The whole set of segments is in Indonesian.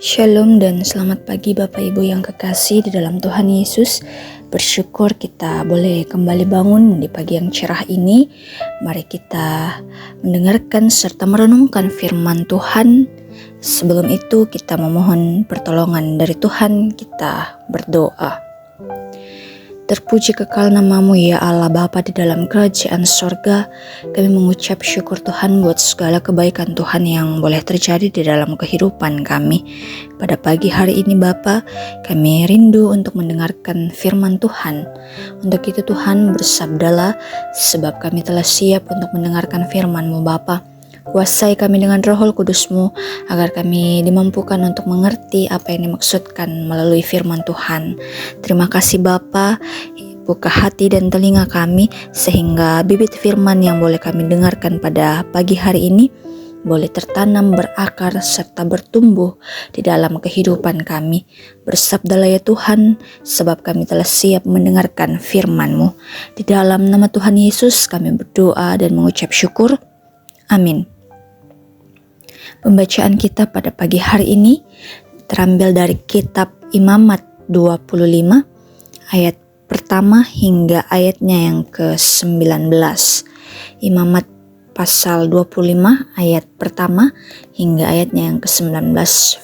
Shalom dan selamat pagi Bapak Ibu yang kekasih di dalam Tuhan Yesus. Bersyukur kita boleh kembali bangun di pagi yang cerah ini. Mari kita mendengarkan serta merenungkan firman Tuhan. Sebelum itu kita memohon pertolongan dari Tuhan, kita berdoa. Terpuji kekal namamu ya Allah Bapa di dalam kerajaan sorga. Kami mengucap syukur Tuhan buat segala kebaikan Tuhan yang boleh terjadi di dalam kehidupan kami. Pada pagi hari ini Bapa, kami rindu untuk mendengarkan firman Tuhan. Untuk itu Tuhan bersabdalah, sebab kami telah siap untuk mendengarkan firman-Mu Bapa. Kuasai kami dengan Roh Kudus-Mu agar kami dimampukan untuk mengerti apa yang dimaksudkan melalui firman Tuhan. Terima kasih Bapa, buka hati dan telinga kami sehingga bibit firman yang boleh kami dengarkan pada pagi hari ini boleh tertanam, berakar, serta bertumbuh di dalam kehidupan kami. Bersabdalah ya Tuhan, sebab kami telah siap mendengarkan firman-Mu. Di dalam nama Tuhan Yesus kami berdoa dan mengucap syukur. Amin. Pembacaan kita pada pagi hari ini terambil dari kitab Imamat 25 ayat pertama hingga ayatnya yang ke-19. Imamat pasal 25 ayat pertama hingga ayatnya yang ke-19.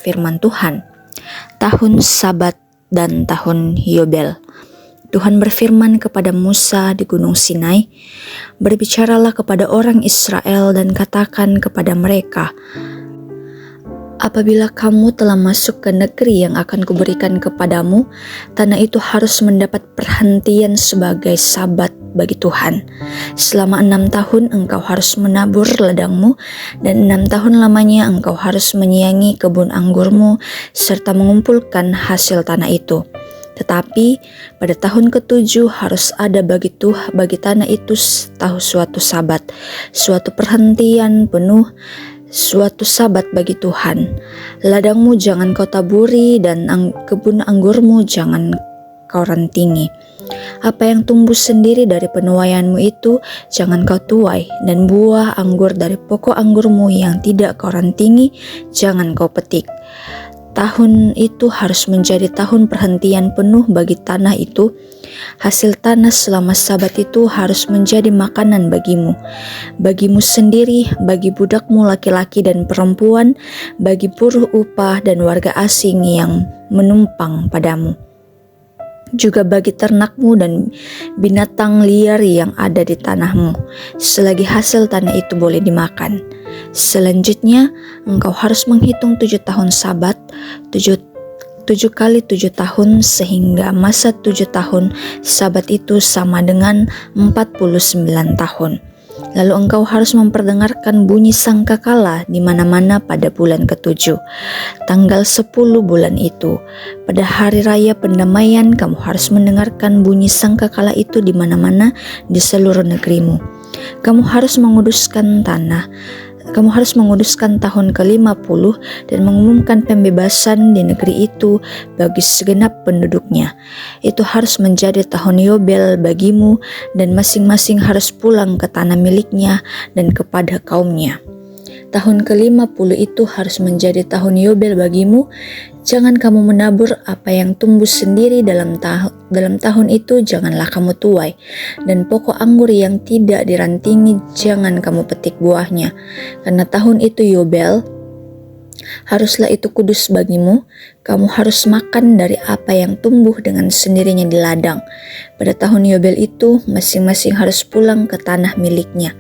Firman Tuhan. Tahun Sabat dan tahun Yobel. Tuhan berfirman kepada Musa di Gunung Sinai, "Berbicaralah kepada orang Israel dan katakan kepada mereka, apabila kamu telah masuk ke negeri yang akan kuberikan kepadamu, tanah itu harus mendapat perhentian sebagai sabat bagi Tuhan. Selama 6 tahun engkau harus menabur ladangmu, dan 6 tahun lamanya engkau harus menyiangi kebun anggurmu, serta mengumpulkan hasil tanah itu. Tetapi pada tahun ke-7 harus ada bagi tanah itu suatu sabat, suatu perhentian penuh, suatu sabat bagi Tuhan. Ladangmu jangan kau taburi dan kebun anggurmu jangan kau rantingi. Apa yang tumbuh sendiri dari penuaianmu itu jangan kau tuai, dan buah anggur dari pokok anggurmu yang tidak kau rantingi jangan kau petik. Tahun itu harus menjadi tahun perhentian penuh bagi tanah itu. Hasil tanah selama sabat itu harus menjadi makanan bagimu sendiri, bagi budakmu laki-laki dan perempuan, bagi buruh upah dan warga asing yang menumpang padamu, juga bagi ternakmu dan binatang liar yang ada di tanahmu, selagi hasil tanah itu boleh dimakan. Selanjutnya, engkau harus menghitung 7 tahun sabat, 7 kali 7 tahun, sehingga masa 7 tahun sabat itu sama dengan 49 tahun. Lalu engkau harus memperdengarkan bunyi sangkakala di mana-mana pada bulan ke-7, tanggal 10 bulan itu. Pada hari raya pendamaian kamu harus mendengarkan bunyi sangkakala itu di mana-mana di seluruh negerimu. Kamu harus menguduskan tahun ke-50 dan mengumumkan pembebasan di negeri itu bagi segenap penduduknya. Itu harus menjadi tahun Yobel bagimu, dan masing-masing harus pulang ke tanah miliknya dan kepada kaumnya. Tahun ke-50 itu harus menjadi tahun Yobel bagimu. Jangan kamu menabur apa yang tumbuh sendiri dalam tahun itu, janganlah kamu tuai, dan pokok anggur yang tidak dirantingi jangan kamu petik buahnya, karena tahun itu Yobel. Haruslah itu kudus bagimu. Kamu harus makan dari apa yang tumbuh dengan sendirinya di ladang. Pada tahun Yobel itu masing-masing harus pulang ke tanah miliknya.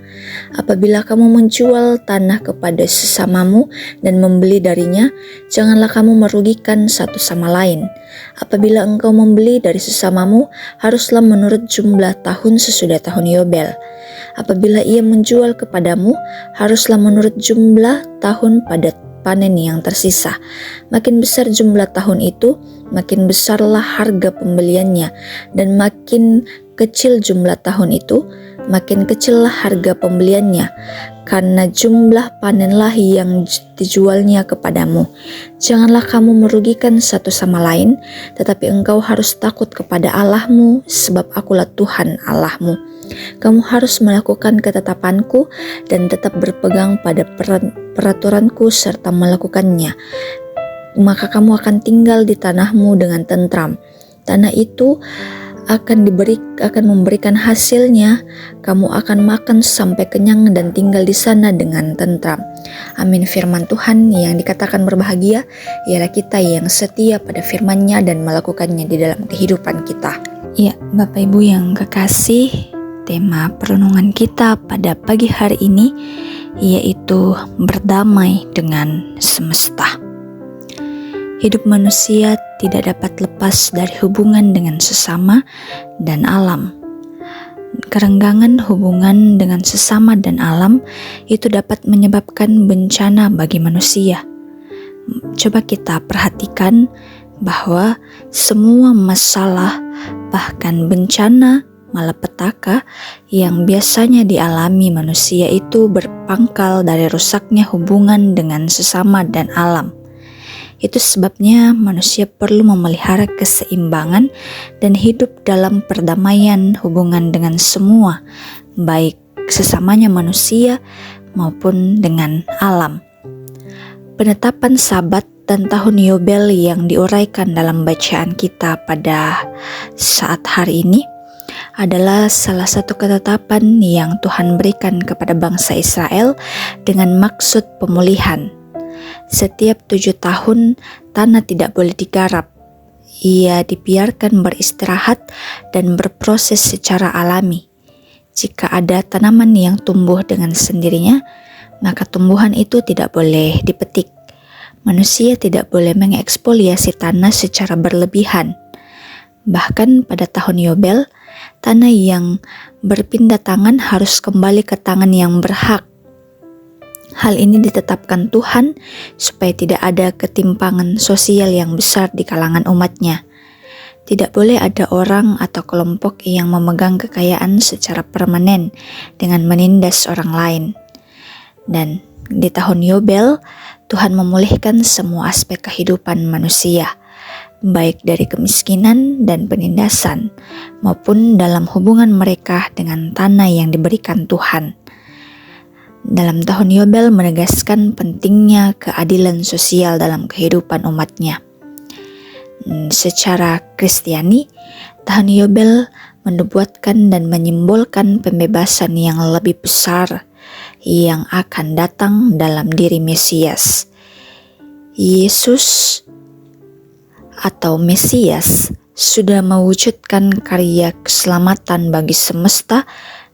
Apabila kamu menjual tanah kepada sesamamu dan membeli darinya, janganlah kamu merugikan satu sama lain. Apabila engkau membeli dari sesamamu, haruslah menurut jumlah tahun sesudah tahun Yobel. Apabila ia menjual kepadamu, haruslah menurut jumlah tahun pada panen yang tersisa. Makin besar jumlah tahun itu, makin besarlah harga pembeliannya, dan makin kecil jumlah tahun itu, makin kecillah harga pembeliannya, karena jumlah panenlah yang dijualnya kepadamu. Janganlah kamu merugikan satu sama lain, tetapi engkau harus takut kepada Allahmu, sebab akulah Tuhan Allahmu. Kamu harus melakukan ketetapanku dan tetap berpegang pada peraturanku serta melakukannya. maka kamu akan tinggal di tanahmu dengan tentram. Tanah itu akan memberikan hasilnya, kamu akan makan sampai kenyang dan tinggal di sana dengan tentram. Amin. Firman Tuhan yang dikatakan berbahagia ialah kita yang setia pada firman-Nya dan melakukannya di dalam kehidupan kita. Ya, Bapak Ibu yang kekasih, tema perenungan kita pada pagi hari ini yaitu berdamai dengan semesta. Hidup manusia tidak dapat lepas dari hubungan dengan sesama dan alam. Kerenggangan hubungan dengan sesama dan alam itu dapat menyebabkan bencana bagi manusia. Coba kita perhatikan bahwa semua masalah, bahkan bencana, malapetaka yang biasanya dialami manusia itu berpangkal dari rusaknya hubungan dengan sesama dan alam. Itu sebabnya manusia perlu memelihara keseimbangan dan hidup dalam perdamaian hubungan dengan semua, baik sesamanya manusia maupun dengan alam. Penetapan Sabat dan tahun Yobel yang diuraikan dalam bacaan kita pada saat hari ini adalah salah satu ketetapan yang Tuhan berikan kepada bangsa Israel dengan maksud pemulihan. Setiap 7 tahun tanah tidak boleh digarap. Ia dibiarkan beristirahat dan berproses secara alami. Jika ada tanaman yang tumbuh dengan sendirinya, maka tumbuhan itu tidak boleh dipetik. Manusia tidak boleh mengekspoliasi tanah secara berlebihan. Bahkan pada tahun Yobel, tanah yang berpindah tangan harus kembali ke tangan yang berhak. Hal ini ditetapkan Tuhan supaya tidak ada ketimpangan sosial yang besar di kalangan umat-Nya. Tidak boleh ada orang atau kelompok yang memegang kekayaan secara permanen dengan menindas orang lain. Dan di tahun Yobel, Tuhan memulihkan semua aspek kehidupan manusia, baik dari kemiskinan dan penindasan, maupun dalam hubungan mereka dengan tanah yang diberikan Tuhan. Dalam tahun Yobel menegaskan pentingnya keadilan sosial dalam kehidupan umat-Nya. Secara Kristiani, tahun Yobel menubuatkan dan menyimbolkan pembebasan yang lebih besar yang akan datang dalam diri Mesias. Yesus atau Mesias sudah mewujudkan karya keselamatan bagi semesta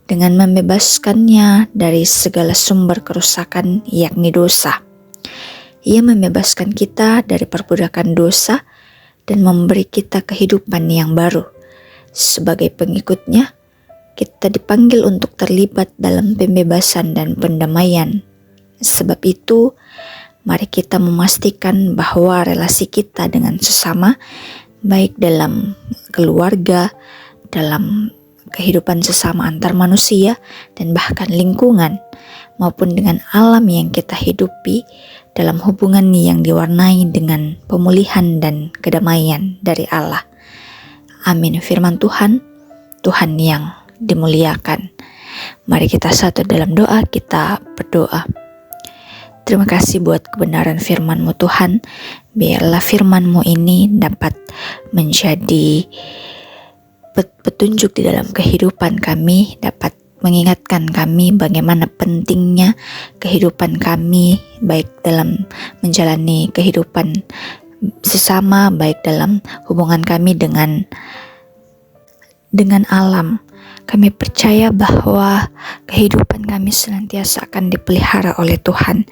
dengan membebaskannya dari segala sumber kerusakan, yakni dosa. Ia membebaskan kita dari perbudakan dosa dan memberi kita kehidupan yang baru. Sebagai pengikutnya, kita dipanggil untuk terlibat dalam pembebasan dan pendamaian. Sebab itu, mari kita memastikan bahwa relasi kita dengan sesama, baik dalam keluarga, dalam kehidupan sesama antar manusia, dan bahkan lingkungan, maupun dengan alam yang kita hidupi, dalam hubungan yang diwarnai dengan pemulihan dan kedamaian dari Allah. Amin. Firman Tuhan, Tuhan yang dimuliakan. Mari kita satu dalam doa, kita berdoa. Terima kasih buat kebenaran firman-Mu Tuhan. Biarlah firman-Mu ini dapat menjadi petunjuk di dalam kehidupan kami, dapat mengingatkan kami bagaimana pentingnya kehidupan kami, baik dalam menjalani kehidupan sesama, baik dalam hubungan kami dengan alam. Kami percaya bahwa kehidupan kami senantiasa akan dipelihara oleh Tuhan.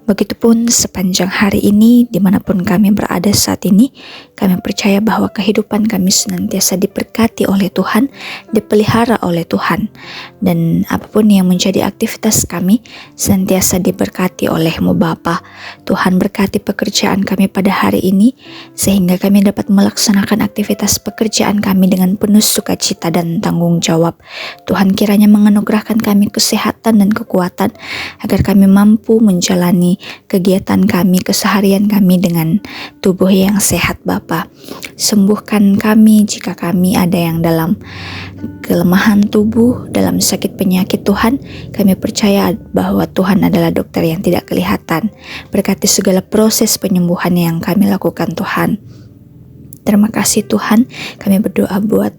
Begitupun sepanjang hari ini, dimanapun kami berada saat ini, kami percaya bahwa kehidupan kami senantiasa diberkati oleh Tuhan, dipelihara oleh Tuhan. Dan apapun yang menjadi aktivitas kami, senantiasa diberkati oleh-Mu Bapa. Tuhan berkati pekerjaan kami pada hari ini, sehingga kami dapat melaksanakan aktivitas pekerjaan kami dengan penuh sukacita dan tanggung jawab. Tuhan kiranya menganugerahkan kami kesehatan dan kekuatan agar kami mampu menjalani kegiatan kami, keseharian kami dengan tubuh yang sehat Bapa. Sembuhkan kami jika kami ada yang dalam kelemahan tubuh, dalam sakit penyakit Tuhan. Kami percaya bahwa Tuhan adalah dokter yang tidak kelihatan. Berkati segala proses penyembuhan yang kami lakukan Tuhan. Terima kasih Tuhan, kami berdoa buat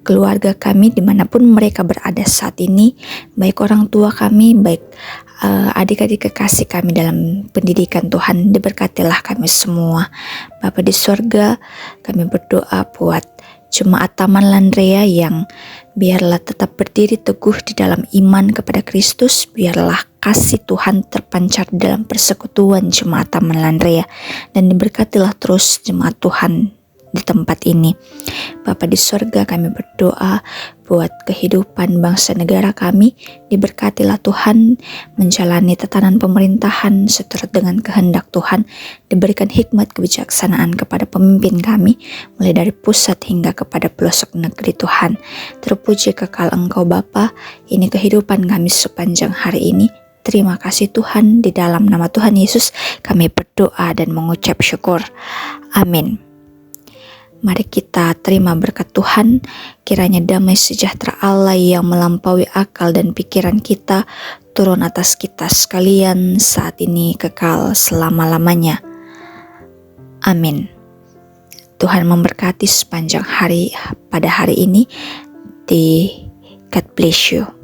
keluarga kami dimanapun mereka berada saat ini, baik orang tua kami, baik adik-adik kekasih kami dalam pendidikan Tuhan, diberkatilah kami semua. Bapa di sorga, kami berdoa buat Jemaat Taman Landrea yang biarlah tetap berdiri teguh di dalam iman kepada Kristus, biarlah kasih Tuhan terpancar dalam persekutuan Jemaat Taman Landrea, dan diberkatilah terus Jemaat Tuhan di tempat ini. Bapa di sorga, kami berdoa buat kehidupan bangsa negara kami, diberkatilah Tuhan menjalani tatanan pemerintahan seturut dengan kehendak Tuhan, diberikan hikmat kebijaksanaan kepada pemimpin kami, mulai dari pusat hingga kepada pelosok negeri Tuhan. Terpuji kekal Engkau Bapa, ini kehidupan kami sepanjang hari ini. Terima kasih Tuhan, di dalam nama Tuhan Yesus kami berdoa dan mengucap syukur. Amin. Mari kita terima berkat Tuhan, kiranya damai sejahtera Allah yang melampaui akal dan pikiran kita turun atas kita sekalian saat ini kekal selama-lamanya. Amin. Tuhan memberkati sepanjang hari pada hari ini. God bless you.